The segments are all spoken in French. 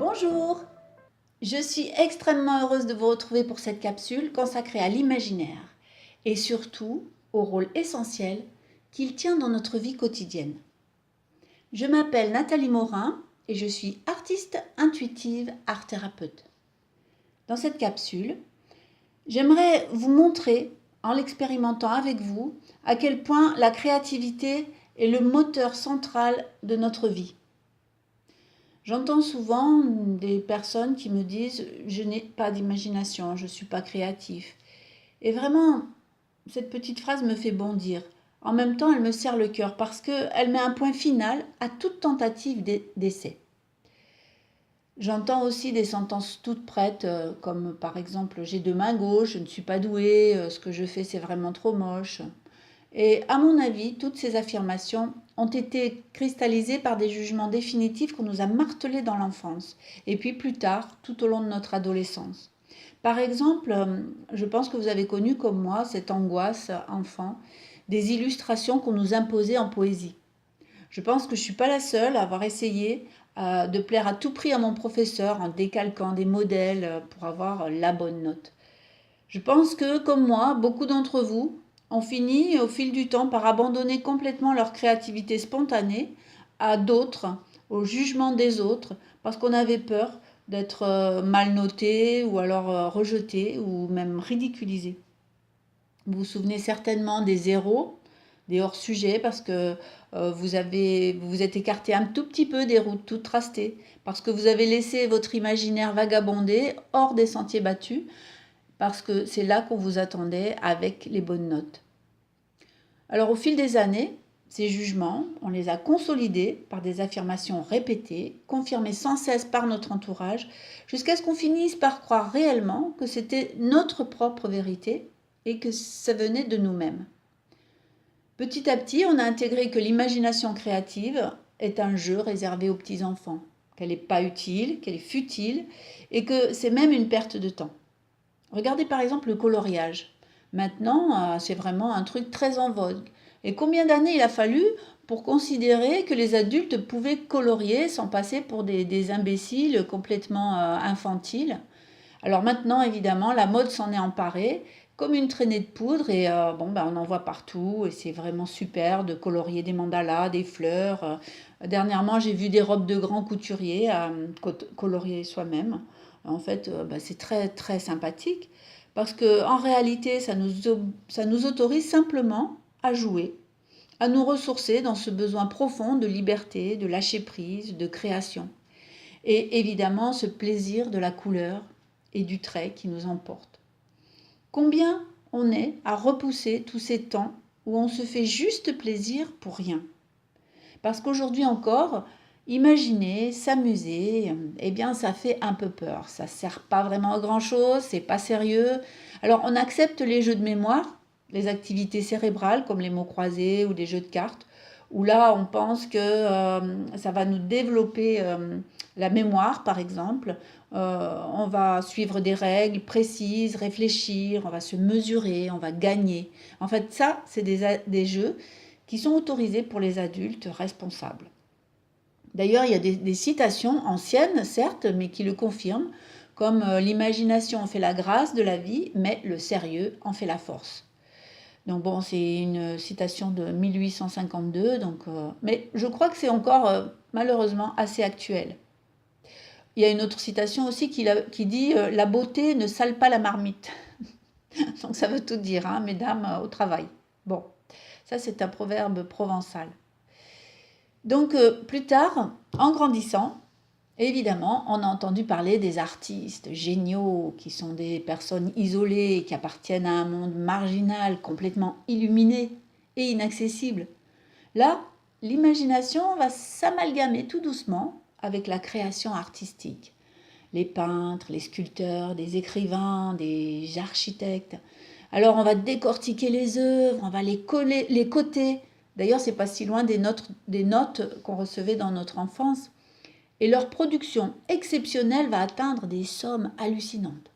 Bonjour! Je suis extrêmement heureuse de vous retrouver pour cette capsule consacrée à l'imaginaire et surtout au rôle essentiel qu'il tient dans notre vie quotidienne. Je m'appelle Nathalie Morin et je suis artiste intuitive art thérapeute. Dans cette capsule, j'aimerais vous montrer, en l'expérimentant avec vous, à quel point la créativité est le moteur central de notre vie. J'entends souvent des personnes qui me disent « je n'ai pas d'imagination, je ne suis pas créatif ». Et vraiment, cette petite phrase me fait bondir. En même temps, elle me serre le cœur parce qu'elle met un point final à toute tentative d'essai. J'entends aussi des sentences toutes prêtes, comme par exemple « j'ai deux mains gauches, je ne suis pas douée, ce que je fais c'est vraiment trop moche ». Et à mon avis, toutes ces affirmations ont été cristallisées par des jugements définitifs qu'on nous a martelés dans l'enfance, et puis plus tard, tout au long de notre adolescence. Par exemple, je pense que vous avez connu comme moi cette angoisse enfant des illustrations qu'on nous imposait en poésie. Je pense que je ne suis pas la seule à avoir essayé de plaire à tout prix à mon professeur en décalquant des modèles pour avoir la bonne note. Je pense que, comme moi, beaucoup d'entre vous ont fini au fil du temps par abandonner complètement leur créativité spontanée à d'autres, au jugement des autres, parce qu'on avait peur d'être mal noté ou alors rejeté ou même ridiculisé. Vous vous souvenez certainement des zéros, des hors-sujets, parce que vous vous êtes écarté un tout petit peu des routes toutes tracées, parce que vous avez laissé votre imaginaire vagabonder hors des sentiers battus, parce que c'est là qu'on vous attendait avec les bonnes notes. Alors au fil des années, ces jugements, on les a consolidés par des affirmations répétées, confirmées sans cesse par notre entourage, jusqu'à ce qu'on finisse par croire réellement que c'était notre propre vérité et que ça venait de nous-mêmes. Petit à petit, on a intégré que l'imagination créative est un jeu réservé aux petits-enfants, qu'elle n'est pas utile, qu'elle est futile et que c'est même une perte de temps. Regardez par exemple le coloriage. Maintenant, c'est vraiment un truc très en vogue. Et combien d'années il a fallu pour considérer que les adultes pouvaient colorier sans passer pour des imbéciles complètement infantiles? Alors maintenant, évidemment, la mode s'en est emparée comme une traînée de poudre et on en voit partout et c'est vraiment super de colorier des mandalas, des fleurs. Dernièrement, j'ai vu des robes de grands couturiers colorier soi-même. En fait, c'est très très sympathique parce que en réalité, ça nous autorise simplement à jouer, à nous ressourcer dans ce besoin profond de liberté, de lâcher prise, de création. Et évidemment, ce plaisir de la couleur et du trait qui nous emporte. Combien on est à repousser tous ces temps où on se fait juste plaisir pour rien. Parce qu'aujourd'hui encore, imaginer, s'amuser, eh bien ça fait un peu peur. Ça ne sert pas vraiment à grand chose, c'est pas sérieux. Alors on accepte les jeux de mémoire, les activités cérébrales comme les mots croisés ou des jeux de cartes, où là on pense que ça va nous développer la mémoire par exemple. On va suivre des règles précises, réfléchir, on va se mesurer, on va gagner. En fait ça c'est des jeux qui sont autorisés pour les adultes responsables. D'ailleurs, il y a des citations anciennes, certes, mais qui le confirment, comme l'imagination en fait la grâce de la vie, mais le sérieux en fait la force. Donc bon, c'est une citation de 1852, mais je crois que c'est encore malheureusement assez actuel. Il y a une autre citation aussi qui dit « La beauté ne sale pas la marmite ». Donc ça veut tout dire, hein, mesdames, au travail. Bon, ça c'est un proverbe provençal. Donc plus tard, en grandissant, évidemment, on a entendu parler des artistes géniaux qui sont des personnes isolées, qui appartiennent à un monde marginal, complètement illuminé et inaccessible. Là, l'imagination va s'amalgamer tout doucement avec la création artistique. Les peintres, les sculpteurs, des écrivains, des architectes. Alors on va décortiquer les œuvres, on va les coter. D'ailleurs, c'est pas si loin des notes qu'on recevait dans notre enfance. Et leur production exceptionnelle va atteindre des sommes hallucinantes.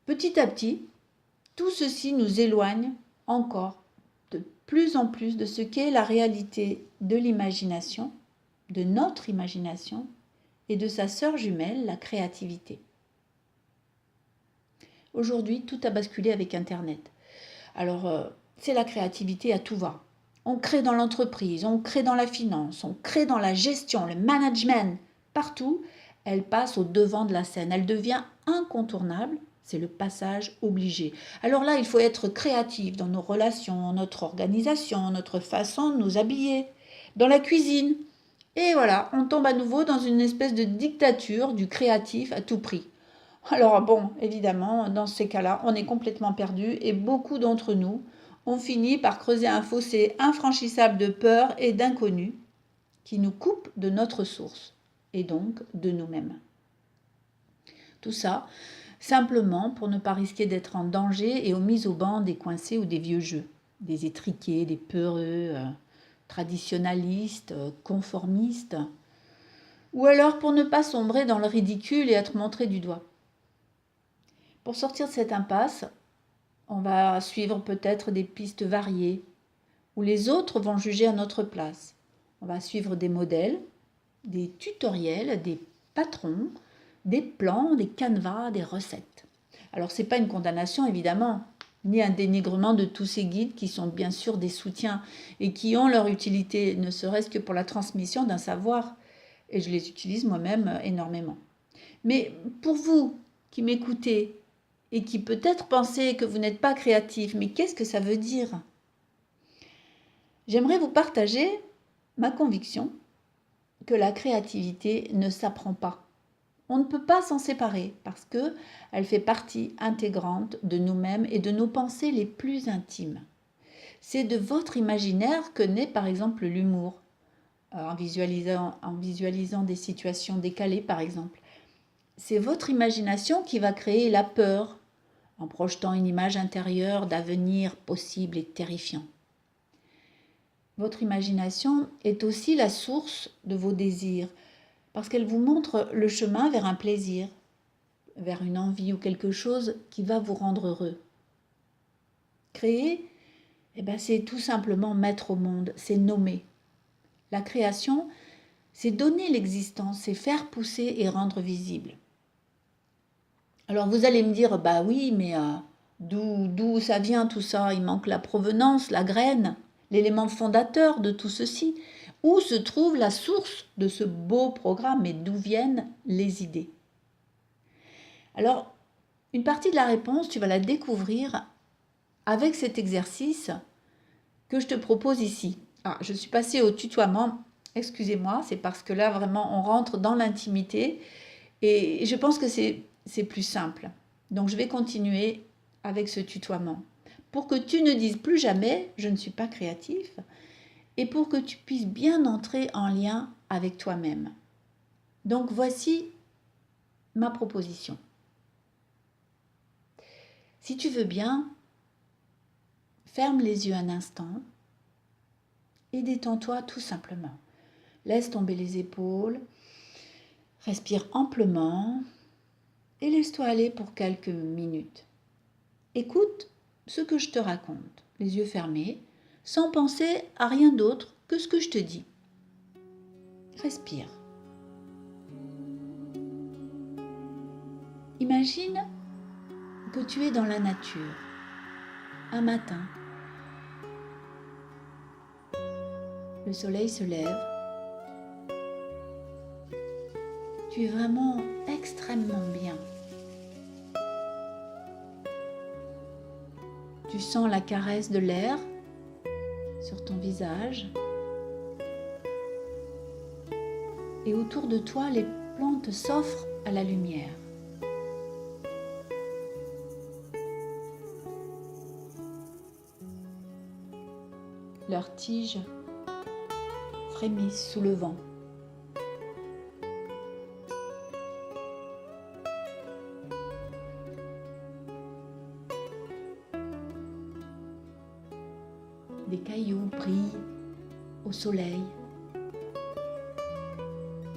Petit à petit, tout ceci nous éloigne encore de plus en plus de ce qu'est la réalité de l'imagination, de notre imagination et de sa sœur jumelle, la créativité. Aujourd'hui, tout a basculé avec Internet. Alors, c'est la créativité à tout va. On crée dans l'entreprise, on crée dans la finance, on crée dans la gestion, le management. Partout, elle passe au devant de la scène. Elle devient incontournable. C'est le passage obligé. Alors là, il faut être créatif dans nos relations, notre organisation, notre façon de nous habiller, dans la cuisine. Et voilà, on tombe à nouveau dans une espèce de dictature du créatif à tout prix. Alors bon, évidemment, dans ces cas-là, on est complètement perdu et beaucoup d'entre nous ont fini par creuser un fossé infranchissable de peur et d'inconnu qui nous coupe de notre source et donc de nous-mêmes. Tout ça, simplement pour ne pas risquer d'être en danger et aux mises au banc des coincés ou des vieux jeux, des étriqués, des peureux, traditionnalistes, conformistes, ou alors pour ne pas sombrer dans le ridicule et être montré du doigt. Pour sortir de cette impasse, on va suivre peut-être des pistes variées, où les autres vont juger à notre place. On va suivre des modèles, des tutoriels, des patrons, des plans, des canevas, des recettes. Alors ce n'est pas une condamnation évidemment, ni un dénigrement de tous ces guides qui sont bien sûr des soutiens et qui ont leur utilité, ne serait-ce que pour la transmission d'un savoir. Et je les utilise moi-même énormément. Mais pour vous qui m'écoutez et qui peut-être pensez que vous n'êtes pas créatif, mais qu'est-ce que ça veut dire ? J'aimerais vous partager ma conviction que la créativité ne s'apprend pas. On ne peut pas s'en séparer parce qu'elle fait partie intégrante de nous-mêmes et de nos pensées les plus intimes. C'est de votre imaginaire que naît par exemple l'humour, en visualisant des situations décalées par exemple. C'est votre imagination qui va créer la peur, en projetant une image intérieure d'avenir possible et terrifiant. Votre imagination est aussi la source de vos désirs, parce qu'elle vous montre le chemin vers un plaisir, vers une envie ou quelque chose qui va vous rendre heureux. Créer, c'est tout simplement mettre au monde, c'est nommer. La création, c'est donner l'existence, c'est faire pousser et rendre visible. Alors vous allez me dire, bah oui, mais d'où ça vient tout ça ? Il manque la provenance, la graine, l'élément fondateur de tout ceci. Où se trouve la source de ce beau programme et d'où viennent les idées ? Alors, une partie de la réponse, tu vas la découvrir avec cet exercice que je te propose ici. Je suis passée au tutoiement, excusez-moi, c'est parce que là, vraiment, on rentre dans l'intimité et je pense que c'est plus simple. Donc, je vais continuer avec ce tutoiement pour que tu ne dises plus jamais « je ne suis pas créatif » et pour que tu puisses bien entrer en lien avec toi-même. Donc, voici ma proposition. Si tu veux bien, ferme les yeux un instant et détends-toi tout simplement. Laisse tomber les épaules, respire amplement et laisse-toi aller pour quelques minutes. Écoute ce que je te raconte, les yeux fermés, sans penser à rien d'autre que ce que je te dis. Respire. Imagine que tu es dans la nature, un matin. Le soleil se lève. Tu es vraiment extrêmement bien. Tu sens la caresse de l'air sur ton visage. Et autour de toi, les plantes s'offrent à la lumière. Leurs tiges frémissent sous le vent. Des cailloux brillent au soleil.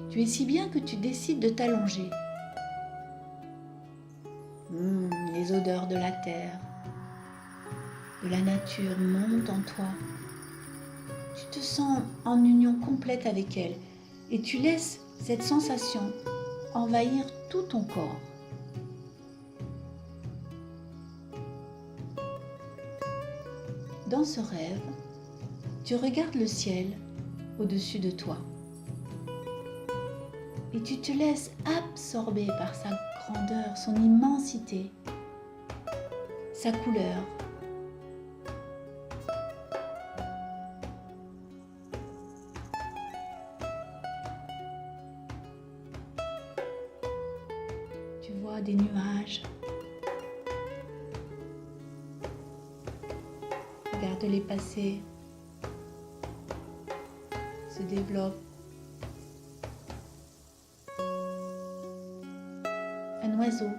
Tu es si bien que tu décides de t'allonger. Les odeurs de la terre, de la nature montent en toi. Tu te sens en union complète avec elle et tu laisses cette sensation envahir tout ton corps. Dans ce rêve, tu regardes le ciel au-dessus de toi et tu te laisses absorber par sa grandeur, son immensité, sa couleur. Tu vois des nuages. Regarde-les passer, se développent. Un oiseau.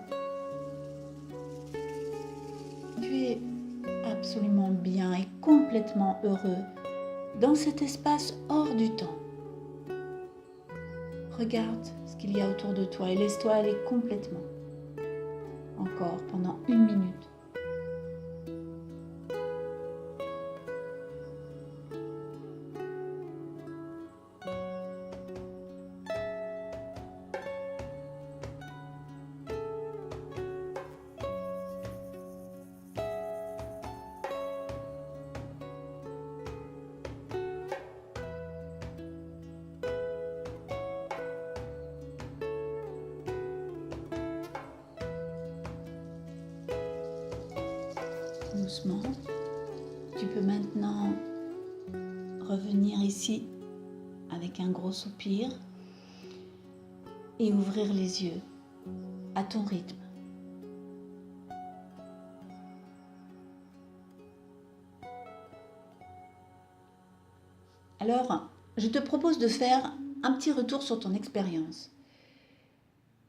Tu es absolument bien et complètement heureux dans cet espace hors du temps. Regarde ce qu'il y a autour de toi et laisse-toi aller complètement. Encore pendant 1 minute. Doucement, tu peux maintenant revenir ici avec un gros soupir et ouvrir les yeux à ton rythme. Alors, je te propose de faire un petit retour sur ton expérience.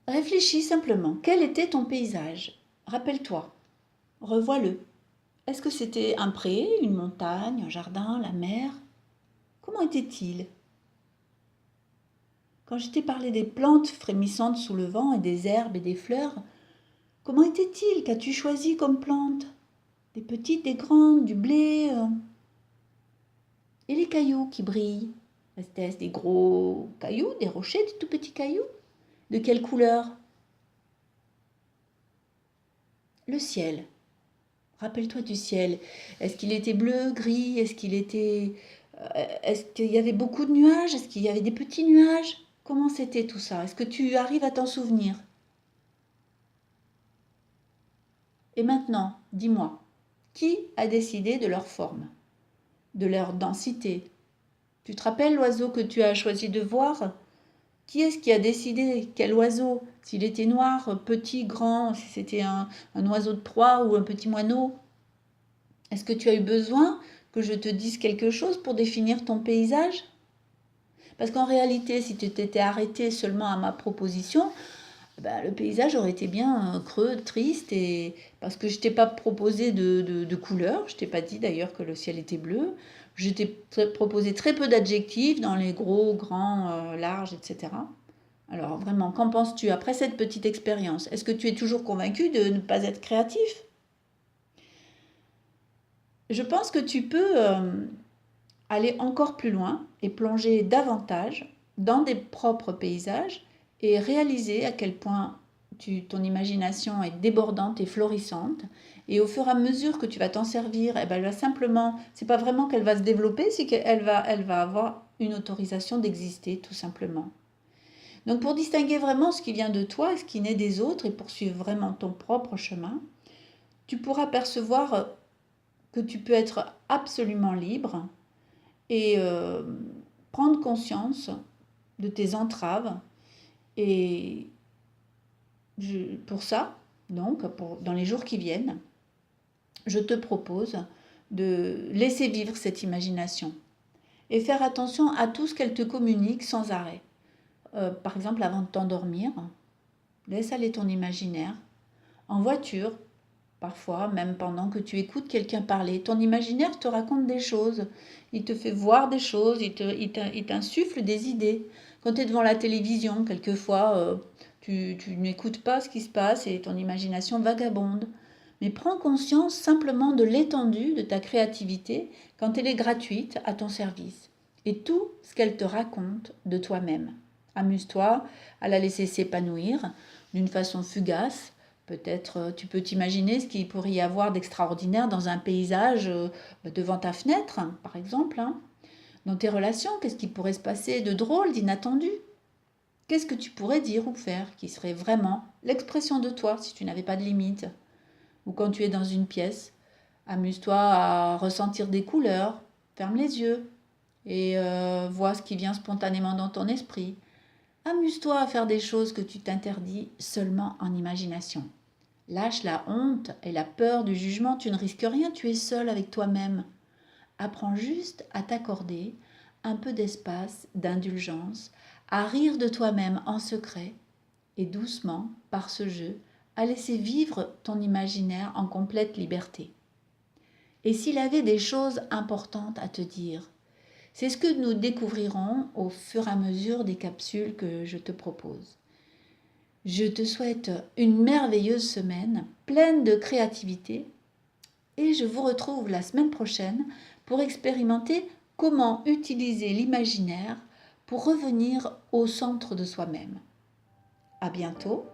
Réfléchis simplement, quel était ton paysage? Rappelle-toi, revois-le. Est-ce que c'était un pré, une montagne, un jardin, la mer? Comment était-il? Quand je t'ai parlé des plantes frémissantes sous le vent et des herbes et des fleurs, comment était-il? Qu'as-tu choisi comme plantes? Des petites, des grandes, du blé? Et les cailloux qui brillent? Est-ce des gros cailloux, des rochers, des tout petits cailloux? De quelle couleur? Le ciel. Rappelle-toi du ciel. Est-ce qu'il était bleu, gris? Est-ce qu'il y avait beaucoup de nuages? Est-ce qu'il y avait des petits nuages? Comment c'était tout ça? Est-ce que tu arrives à t'en souvenir? Et maintenant, dis-moi, qui a décidé de leur forme, de leur densité? Tu te rappelles l'oiseau que tu as choisi de voir? Qui est-ce qui a décidé quel oiseau? S'il était noir, petit, grand, si c'était un oiseau de proie ou un petit moineau? Est-ce que tu as eu besoin que je te dise quelque chose pour définir ton paysage? Parce qu'en réalité, si tu t'étais arrêté seulement à ma proposition, le paysage aurait été bien creux, triste, et parce que je t'ai pas proposé de couleurs, je t'ai pas dit d'ailleurs que le ciel était bleu, je t'ai proposé très peu d'adjectifs dans les gros, grands, larges, etc. Alors vraiment, qu'en penses-tu après cette petite expérience? Est-ce que tu es toujours convaincu de ne pas être créatif? Je pense que tu peux aller encore plus loin et plonger davantage dans des propres paysages et réaliser à quel point ton imagination est débordante et florissante. Et au fur et à mesure que tu vas t'en servir, elle va simplement, c'est pas vraiment qu'elle va se développer, c'est qu'elle va avoir une autorisation d'exister tout simplement. Donc pour distinguer vraiment ce qui vient de toi et ce qui naît des autres et poursuivre vraiment ton propre chemin, tu pourras percevoir que tu peux être absolument libre et prendre conscience de tes entraves. Et pour ça, donc, dans les jours qui viennent, je te propose de laisser vivre cette imagination et faire attention à tout ce qu'elle te communique sans arrêt. Par exemple, avant de t'endormir, laisse aller ton imaginaire. En voiture, parfois, même pendant que tu écoutes quelqu'un parler, ton imaginaire te raconte des choses. Il te fait voir des choses, il t'insuffle des idées. Quand tu es devant la télévision, quelquefois, tu n'écoutes pas ce qui se passe et ton imagination vagabonde. Mais prends conscience simplement de l'étendue de ta créativité quand elle est gratuite à ton service et tout ce qu'elle te raconte de toi-même. Amuse-toi à la laisser s'épanouir d'une façon fugace. Peut-être tu peux t'imaginer ce qu'il pourrait y avoir d'extraordinaire dans un paysage devant ta fenêtre, par exemple. Dans tes relations, qu'est-ce qui pourrait se passer de drôle, d'inattendu? Qu'est-ce que tu pourrais dire ou faire qui serait vraiment l'expression de toi si tu n'avais pas de limite? Ou quand tu es dans une pièce, amuse-toi à ressentir des couleurs, ferme les yeux et vois ce qui vient spontanément dans ton esprit. Amuse-toi à faire des choses que tu t'interdis seulement en imagination. Lâche la honte et la peur du jugement, tu ne risques rien, tu es seul avec toi-même. Apprends juste à t'accorder un peu d'espace, d'indulgence, à rire de toi-même en secret et doucement, par ce jeu, à laisser vivre ton imaginaire en complète liberté. Et s'il avait des choses importantes à te dire, c'est ce que nous découvrirons au fur et à mesure des capsules que je te propose. Je te souhaite une merveilleuse semaine pleine de créativité et je vous retrouve la semaine prochaine pour expérimenter comment utiliser l'imaginaire pour revenir au centre de soi-même. À bientôt.